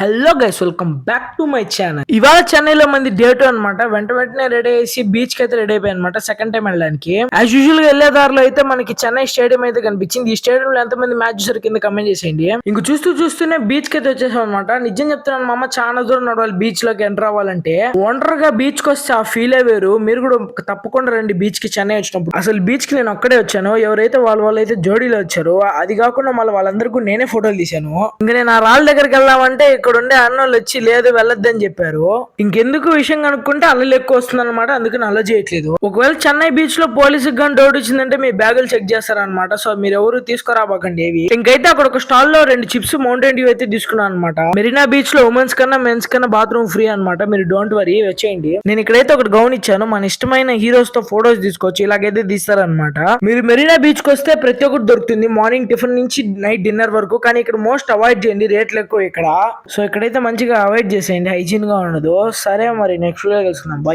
Hello guys, welcome back to my channel. ఇవాళ చెన్నైలో మంది డే 2 అనమాట. వెంటనే రెడీ అయ్యి బీచ్ కి అయితే రెడీ అయిపోయి అనమాట. సెకండ్ టైం వెళ్ళడానికి యాజ్ యూజువల్ గా వెళ్లే దారిలో అయితే మనకి చెన్నై స్టేడియం అయితే కనిపించింది. ఈ స్టేడియం లో ఎంత మంది మ్యాచ్ చూసారు కింద కమెంట్ చేసేయండి. ఇంక చూస్తూనే బీచ్ కి అయితే వచ్చేసాం అనమాట. నిజం చెప్తున్నాను, మా అమ్మ చాలా దూరం నడవాలి బీచ్ లోకి ఎంటర్ అవ్వాలంటే. ఒంటరిగా బీచ్ కి వస్తే ఆ ఫీలే వేరు. మీరు కూడా తప్పకుండా రండి బీచ్ కి చెన్నై వచ్చినప్పుడు. అసలు బీచ్ కి నేను ఒక్కడే వచ్చాను. ఎవరైతే వాళ్ళైతే జోడీలో వచ్చారు. అది కాకుండా మళ్ళీ వాళ్ళందరికీ నేనే ఫోటోలు తీశాను. ఇంకా నేను ఆ రాళ్ళ దగ్గరికి వెళ్దామంటే ఇక్కడ ఉండే అన్నోళ్ళు వచ్చి లేదు వెళ్ళొద్దని చెప్పారు. ఇంకెందుకు విషయం కనుక్కుంటే అల్లలు ఎక్కువ వస్తుంది అనమాట. అందుకని అల్ల చేయట్లేదు. ఒకవేళ చెన్నై బీచ్ లో పోలీసుకి కానీ డౌట్ వచ్చిందంటే మీ బ్యాగులు చెక్ చేస్తారనమాట. సో మీరు ఎవరు తీసుకురాబాకండి ఏవి. ఇంకైతే అక్కడ ఒక స్టాల్ లో 2 చిప్స్ మౌంటైన్ డ్యూ అయితే తీసుకున్నాను అనమాట. మెరీనా బీచ్ లో ఉమెన్స్ కన్నా మెన్స్ కన్నా బాత్రూమ్ ఫ్రీ అనమాట. మీరు డోంట్ వరీ వచ్చేయండి. నేను ఇక్కడైతే ఒకటి గౌన్ ఇచ్చాను. మన ఇష్టమైన హీరోస్ తో ఫోటోస్ తీసుకోవచ్చు. ఇలాగైతే తీస్తారనమాట. మీరు మెరీనా బీచ్ కి వస్తే ప్రతి ఒక్కటి దొరుకుతుంది. మార్నింగ్ టిఫిన్ నుంచి నైట్ డిన్నర్ వరకు. కానీ ఇక్కడ మోస్ట్ అవాయిడ్ చేయండి, రేట్లు ఎక్కువ ఇక్కడ. సో ఇక్కడైతే మంచిగా అవాయిడ్ చేసేయండి, హైజీన్ గా ఉండదు. సరే మరి నెక్స్ట్ వీడియో కలుసుకుందాం. బై.